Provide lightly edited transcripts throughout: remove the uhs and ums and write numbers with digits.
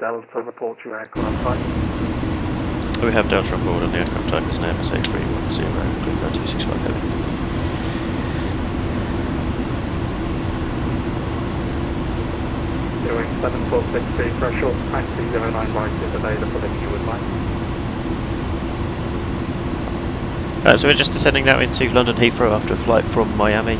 Delta, report to aircraft type. We have Delta on board and the aircraft type is an Airbus A310, including 265 heavy. Doing 7460, threshold taxi 09 right is available if you would like. So we're just descending now into London Heathrow after a flight from Miami.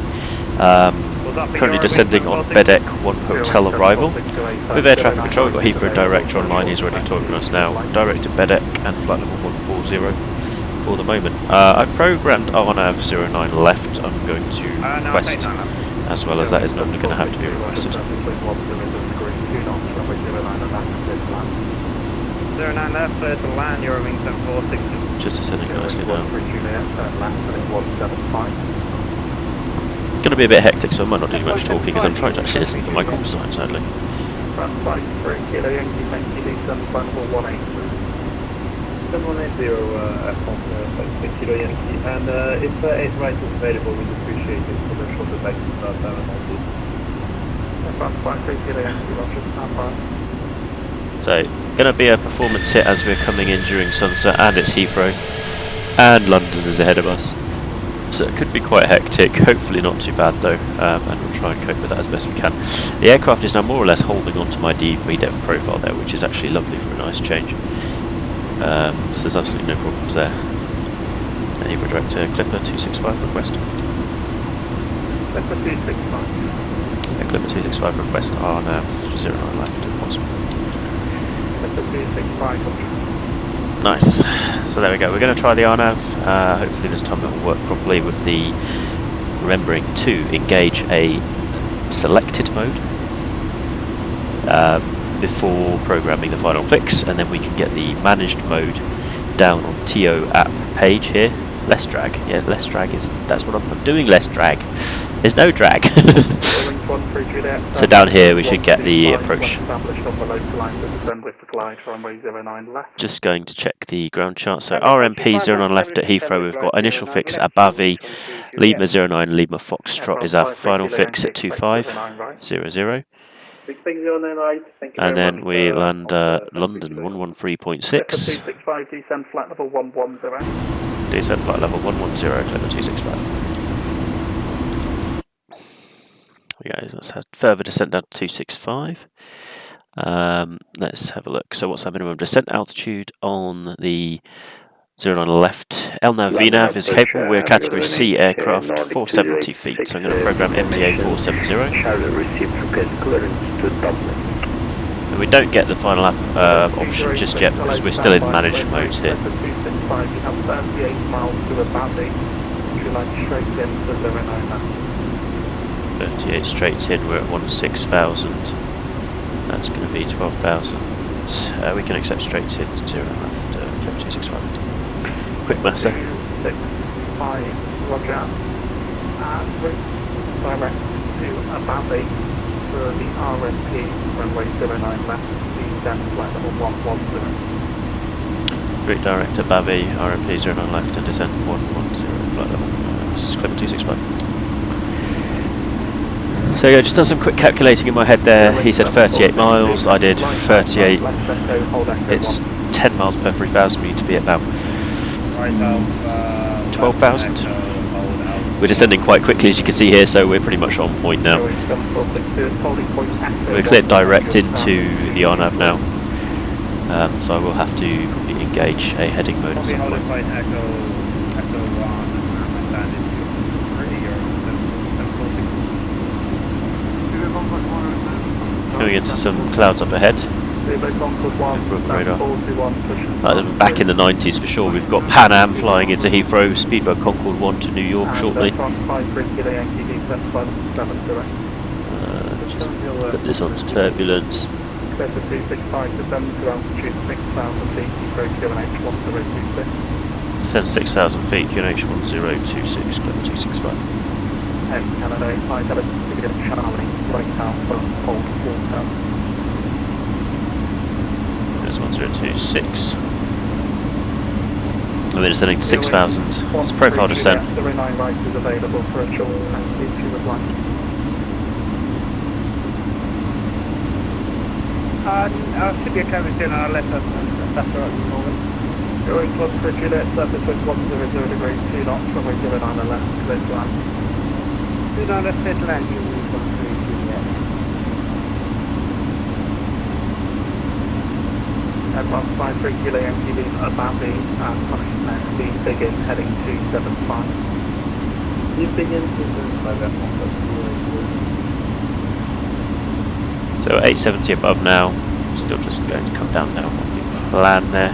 Currently descending on Bedeck 1 Hotel arrival. With air traffic control, we've got Heathrow Director Online, he's already talking to us now. Direct to Bedeck and flight level 140 for the moment. I've programmed RNAV 09 left, I'm going to request, as well as that is normally going to have to be requested. 09 left, clear to land, you're wing 7460. Just descending nicely now. It's going to be a bit hectic, so I might not do much talking as I'm trying to actually listen for my call design, sadly. And if 8 right is available, we'd appreciate it for the shorter back to start down on So, going to be a performance hit as we're coming in during sunset, and it's Heathrow, and London is ahead of us. So it could be quite hectic, hopefully not too bad though, and we'll try and cope with that as best we can. The aircraft is now more or less holding onto my depth profile there, which is actually lovely for a nice change. So there's absolutely no problems there. Heathrow Director Clipper 265 request. Clipper 265. Clipper 265 request RNAV 09 left if possible. Clipper 265. Nice. So there we go. We're going to try the RNAV. Hopefully this time it will work properly with the remembering to engage a selected mode before programming the final fix, and then we can get the managed mode down on TO app page here. Less drag. Yeah, less drag is, that's what I'm doing, less drag. There's no drag. So down here we should get the approach. Just going to check the ground chart. So RMP 09 left at Heathrow, we've got initial fix at Abavi, Lima 09, Lima Foxtrot is our final fix at 2500. And then we land London 113.6. Descent flight level 110. Descent flight level 110, Clipper 265. Okay, let's have further descent down to 265. Let's have a look. So what's our minimum descent altitude on the 09 left? LNAV VNAV is capable. We're category C aircraft, 470 feet. So I'm going to program MTA 470. And we don't get the final option just yet because we're still in managed mode here. 38 straight in, we're at 16,000. That's going to be 12,000. We can accept straight in to 0 left, Clipper 265. Quick maths there. 265, roger. Direct to Abavi for the RMP, runway 09 left, descent flight level 110. Route direct to Abavi, RMP 09 left and descent 110, flight level, Clipper 265. So yeah, just done some quick calculating in my head there. He said 38 miles, I did 38. It's 10 miles per 3,000, we need to be at about 12,000. We're descending quite quickly as you can see here, so we're pretty much on point now. We're cleared direct into the RNAV now, so I will have to probably engage a heading mode at some point. Coming into some clouds up ahead. Radar. Back in the 90s for sure. We've got Pan Am flying into Heathrow, Speedbird Concorde 1 to New York shortly. Just put this on turbulence. Descend 6,000 feet, QNH 1026, Clipper 265. There's 1026. And we're descending 6,000. It's profile descent. I should be okay with doing our left hand. That's all right at the moment. Going plus for Juliet, surface wind 100 degrees, 2 knots, runway 09 left, clear to land. 29 left, clear to land, you will come through Juliet. Airbus 53 kilo MTV about the function next, speed begin heading 275. You begin 275, So 870 above now, still just going to come down now on the plan there.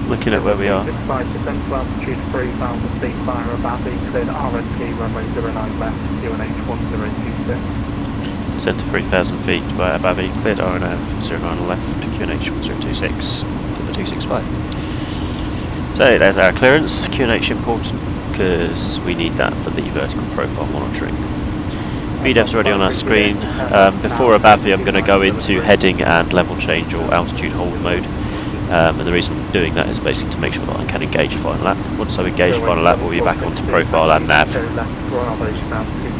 Looking at where we are. 65 descent to altitude 3000 feet via about the cleared RNP runway 09 left, QNH 1026. Descent to 3,000 feet via Abavi, cleared RNAV 09 left, QNH 1026, number 265. So there's our clearance. QNH important because we need that for the vertical profile monitoring. VDEV's already on our screen. Before Abavi I'm going to go into heading and level change or altitude hold mode. And the reason I'm doing that is basically to make sure that I can engage final lap. Once I've engaged final lap, we'll be back onto profile and nav.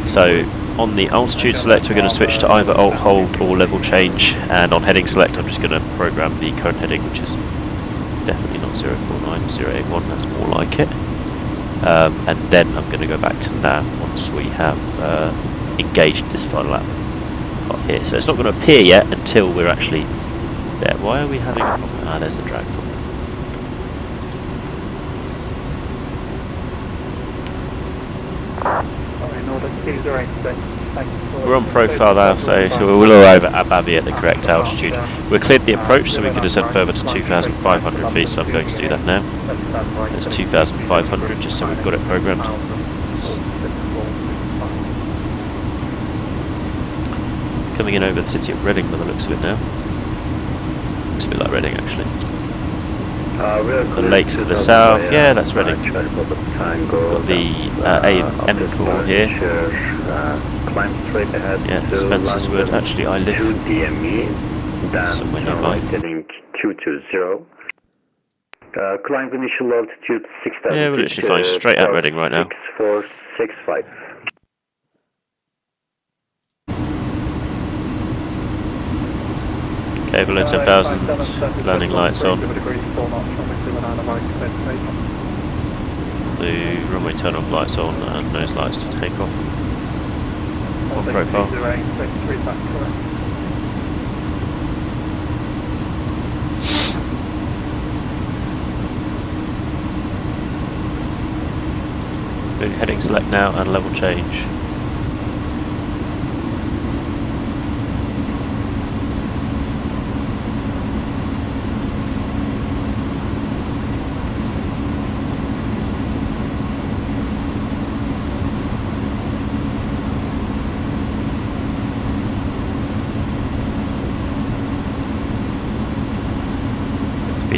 So on the altitude select, we're going to switch to either alt hold or level change, and on heading select, I'm just going to program the current heading, which is definitely not 049081. That's more like it. And then I'm going to go back to nav once we have engaged this final lap here. So it's not going to appear yet until we're actually there. Why are we having a problem? Ah, there's a drag problem. We're on profile now, so we'll arrive at Abavi at the correct altitude. We're cleared the approach, so we can descend further to 2,500 feet, so I'm going to do that now. It's 2,500, just so we've got it programmed. Coming in over the city of Reading by the looks of it now. Looks a bit like Reading actually. The lakes to the south, yeah, that's Reading. Got the M4 here. Yeah, Spencer's Wood. Actually, I live somewhere nearby. Climb initial altitude 6,000. Yeah, we're literally flying straight at Reading right now. 6465. Okay, below 10,000, landing lights on. The runway turn off lights on and nose lights to take off. On profile. Heading select now and level change.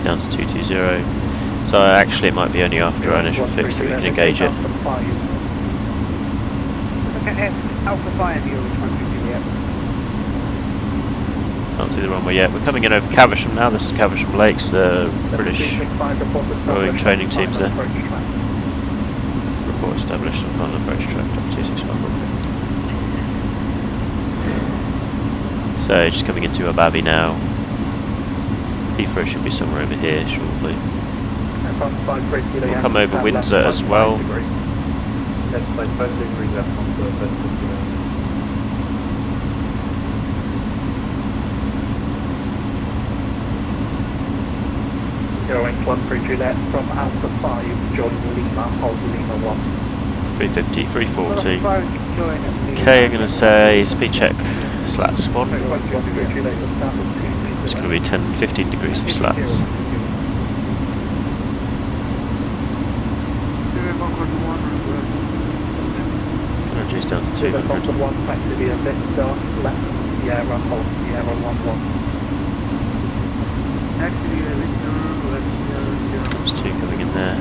Down to 220, so actually it might be only after our initial fix that we can engage it. Alpha 5, you're Juliet. Can't see the runway yet. We're coming in over Caversham now. This is Caversham Lakes, the British rowing training teams there. Report established on final approach track, 265. So just coming into Abavi now. Heathrow should be somewhere over here shortly. We'll come over Windsor as well. Going 13 Juliet from Alpha 5, join Lima, hold Lima 1. 350, 340. Okay, I'm going to say speed check, slats 1. It's going to be 10-15 degrees of slats. Energies down to 200. There's 2 coming in there.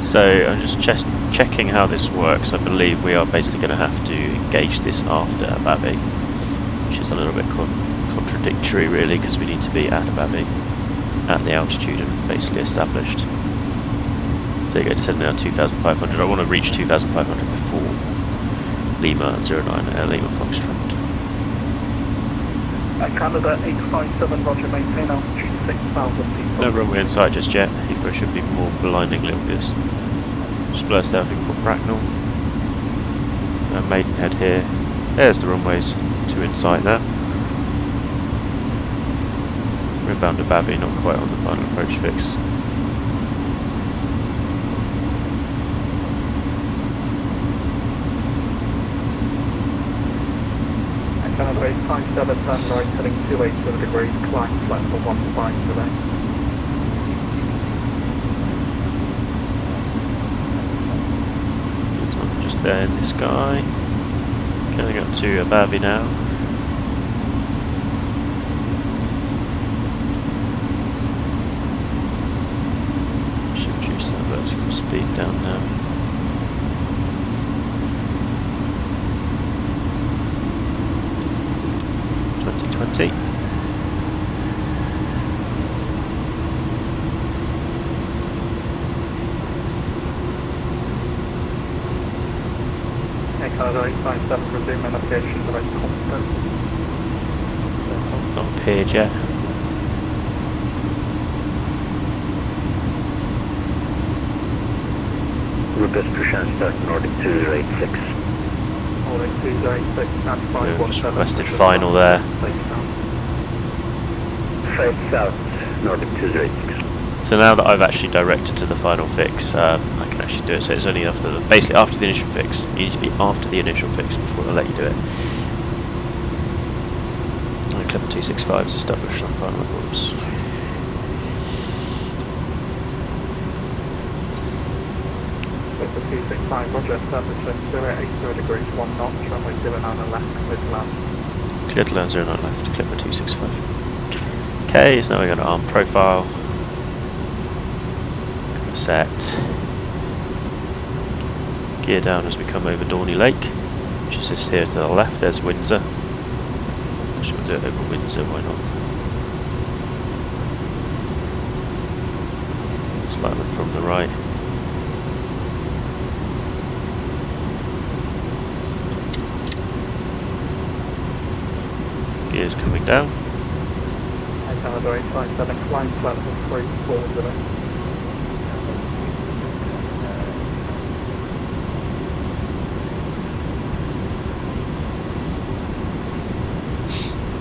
So I'm just checking how this works. I believe we are basically going to have to engage this after Abavi, which is a little bit contradictory really, because we need to be at Abavi at the altitude and basically established. So you go descending now 2,500. I want to reach 2,500 before Lima 09L Lima Foxtrot. Canada 857, roger, maintain altitude 6,000 feet. No runway in sight just yet. Heathrow should be more blindingly obvious. Just blast out for Bracknell. Maidenhead here. There's the runways, 2 in sight there. We're inbound to Babby, not quite on the final approach fix. Canada 857, turn right, heading 280 degrees, climb flat for 15 today. There's one just there in the sky. Coming up to Babby now. Should reduce that vertical speed down now. Canada 857, resume navigation to right cockpit. Not appeared yet. Request Prushan start Nordic 2086. Nordic 2086, and 517. Just requested final there. Flight south, Nordic 2086. So now that I've actually directed to the final fix, I can actually do it. So it's only after, basically after the initial fix. You need to be after the initial fix before they'll let you do it. And Clipper 265 is established on final reports. Clipper 265, roger, establishing 080 degrees, 1 knot, runway 09 left, clear to land. Clear to land 09 left, Clipper 265. Okay, so now we're going to arm profile. Set. Gear down as we come over Dorney Lake, which is just here to the left. There's Windsor. Actually, we'll do it over Windsor, why not? Slightly from the right. Gears coming down. Canada 857, climb flat for 34 today.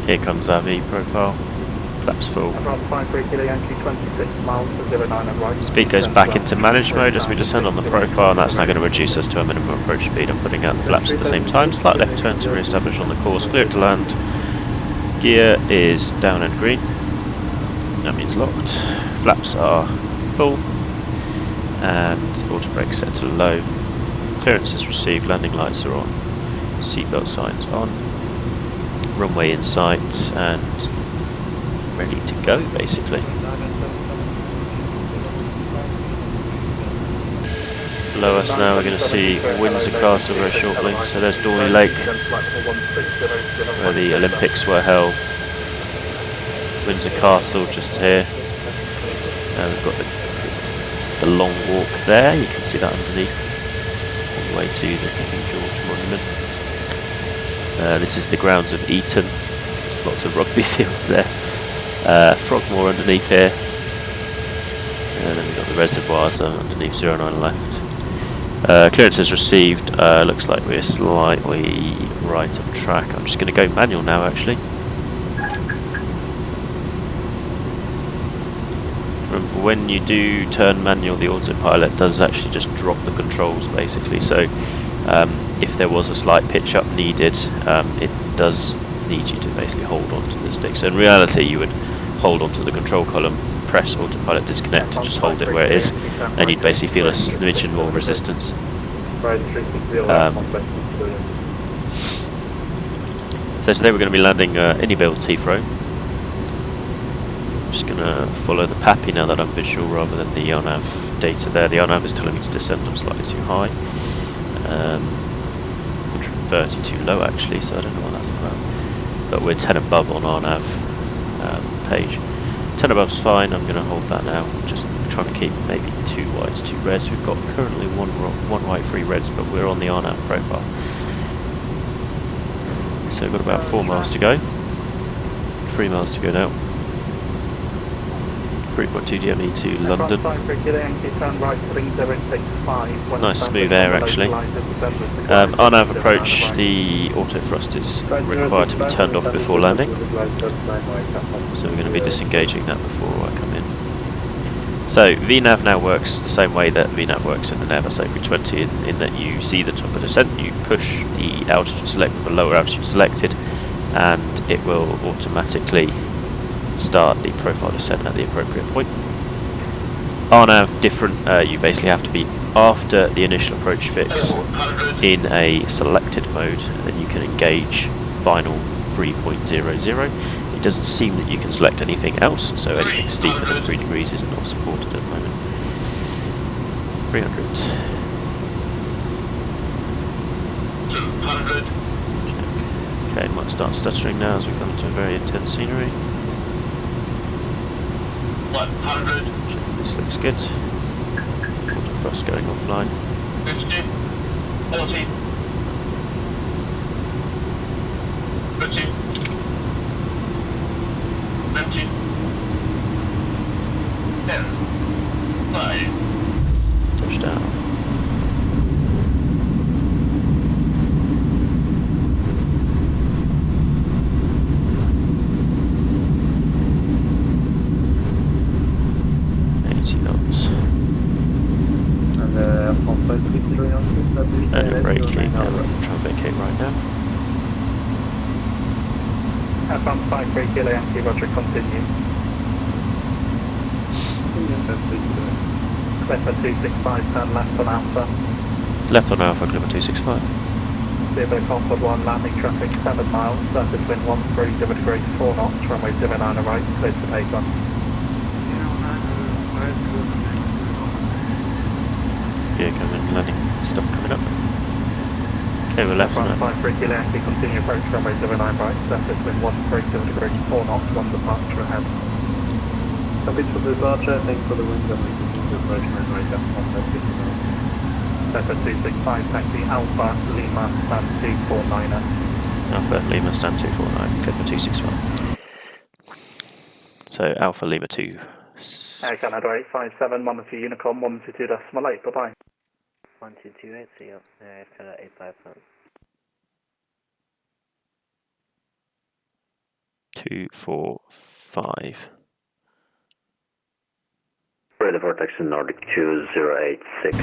Here comes our V profile. Flaps full. Around 53 kilo Yankee, 26 miles to 09 and right. Speed goes back into managed mode as we descend on the profile, and that's now going to reduce us to a minimum approach speed. I'm putting out the flaps at the same time. Slight left turn to re-establish on the course. Clear it to land. Gear is down and green. That means locked. Flaps are full. And auto brake set to low. Clearance is received. Landing lights are on. Seatbelt signs on. Runway in sight and ready to go, basically. Below us now we're going to see Windsor Castle very shortly. So there's Dorney Lake, where the Olympics were held. Windsor Castle just here. And we've got the long walk there, you can see that underneath, all the way to the King George Monument. This is the grounds of Eton, lots of rugby fields there. Frogmore underneath here, and then we've got the reservoirs underneath 09 left. Clearance is received. Looks like we're slightly right of track. I'm just going to go manual now, actually. Remember, when you do turn manual, the autopilot does actually just drop the controls, basically. So if there was a slight pitch up needed, it does need you to basically hold on to the stick. So in reality, you would hold on to the control column, press autopilot disconnect, and just hold it where it is, and you'd basically feel a smidgen more resistance. So today we're going to be landing Inibuilds Heathrow. Just going to follow the PAPI now that I'm visual rather than the RNAV data there. The RNAV is telling me to descend, I'm slightly too high. 130 too low actually, so I don't know what that's about. But we're 10 above on RNAV page. 10 above's fine, I'm going to hold that now. Just trying to keep maybe 2 whites, 2 reds. We've got currently one white, 3 reds, but we're on the RNAV profile. So we've got about 4 miles to go. 3 miles to go now. 3.2 DME to London. Nice smooth air actually. RNAV approach, the auto thrust is required to be turned off before landing. So we're going to be disengaging that before I come in. So VNAV now works the same way that VNAV works in an Airbus A320 in that you see the top of descent, you push the altitude select with the lower altitude selected, and it will automatically start the profile descent at the appropriate point. RNAV different, you basically have to be after the initial approach fix in a selected mode, and then you can engage final 3.00. It doesn't seem that you can select anything else, so anything steeper than 3 degrees is not supported at the moment. 300. 200. Okay, might start stuttering now as we come into a very intense scenery. 100. Check this looks good. Auto thrust going offline. 50. 40. 50. 50. 10. 5. Touchdown. Braking, try and vacate right now. Advance 53 Kilo Yankee, roger, continue. Clipper 265, turn left on Alpha. Left on Alpha, Clipper 265. Zero Concord 1, landing traffic 7 miles, surface wind 13 degrees 4 knots, runway 09 right, cleared for takeoff. Gear coming, landing stuff coming up. Okay, we're left on that. 53 Kilo Yankee, continue approach runway 09 right, surface wind 13 degrees 4 knots, 1 departure ahead. Copy for departure, thanks for the wind and we continue approach runway 09 Delta 265, taxi Alpha Lima, stand 249er. Alpha Lima, stand 249, Clipper 265. So Alpha Lima 2. Air Canada 857, monitor Unicorn 122.8, bye-bye. 1228, see you. Air Canada 857. 245. Ready for taxi Nordic 2086.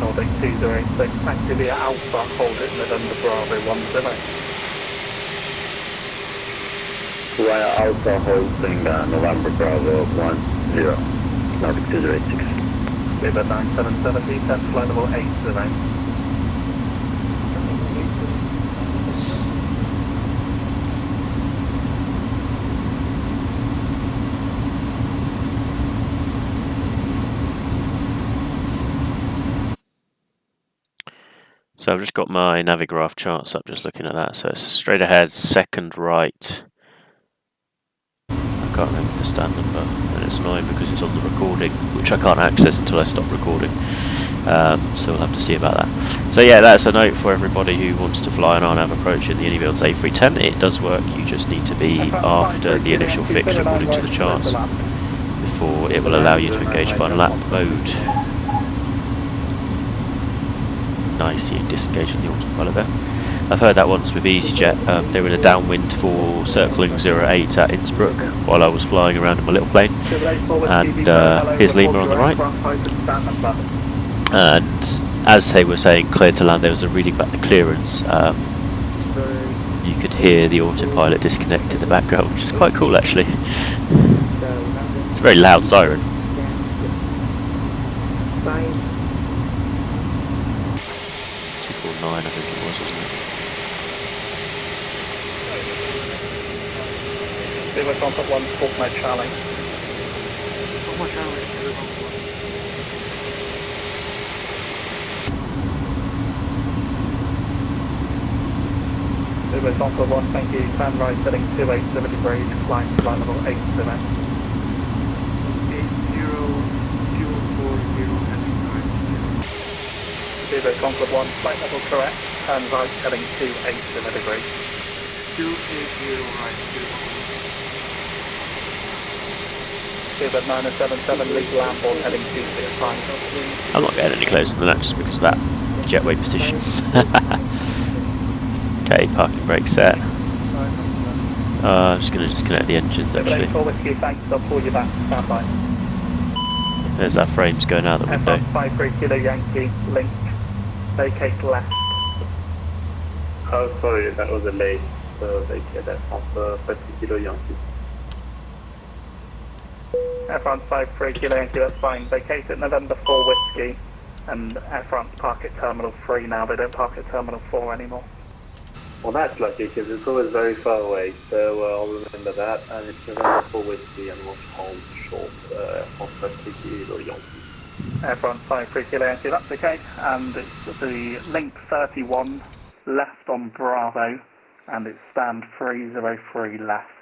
Nordic 2086, taxi via Alpha, hold it November Bravo 10. Via Alpha holding November Bravo 10, Nordic 2086. River 9770, test flight level 80. So I've just got my Navigraph charts up, just looking at that. So it's straight ahead, second right. I can't remember the stand number, and it's annoying because it's on the recording, which I can't access until I stop recording. So we'll have to see about that. So yeah, that's a note for everybody who wants to fly an RNAV approach in the Inibuilds A310. It does work, you just need to be after the initial fix according to the charts before it will allow you to engage final lap mode. Nice, you disengaging the autopilot there. I've heard that once with EasyJet. They were in a downwind for circling 08 at Innsbruck while I was flying around in my little plane. And here's Lima on the right. And as they were saying clear to land, there was a reading back the clearance. You could hear the autopilot disconnect in the background, which is quite cool actually. It's a very loud siren. 249 I think it was, wasn't it? River Concord 1, Faulkner Charlie. Zulu Concord 1, thank you. Turn right heading 280 degrees, climb flight level 80. 80240 heading right. Zulu Concord 1, flight level correct. Turn right heading 280 degrees. 280 right, Zulu 977, legal landboard heading 265. I'm not getting any closer than that just because of that jetway position. Okay, parking brake set. I'm just going to disconnect the engines actually. Whiskey, thanks, I'll pull you back, stand by. There's that frames going out the window. F53 Kilo Yankee, link, vacate left. Oh, sorry, that was a late. Vacate that from 50 Kilo Yankee. France 53 Kilo Yankee, that's fine. Vacate at November 4 Whiskey, and Air France park at Terminal 3 now, they don't park at Terminal 4 anymore. Well, that's lucky because it's always very far away, so I'll remember that. And it's November 4 Whiskey and watch home short on 50 Kilo Yankee. Air France 53 Kilo Yankee, that's okay. And it's the link 31 left on Bravo, and it's stand 303 left.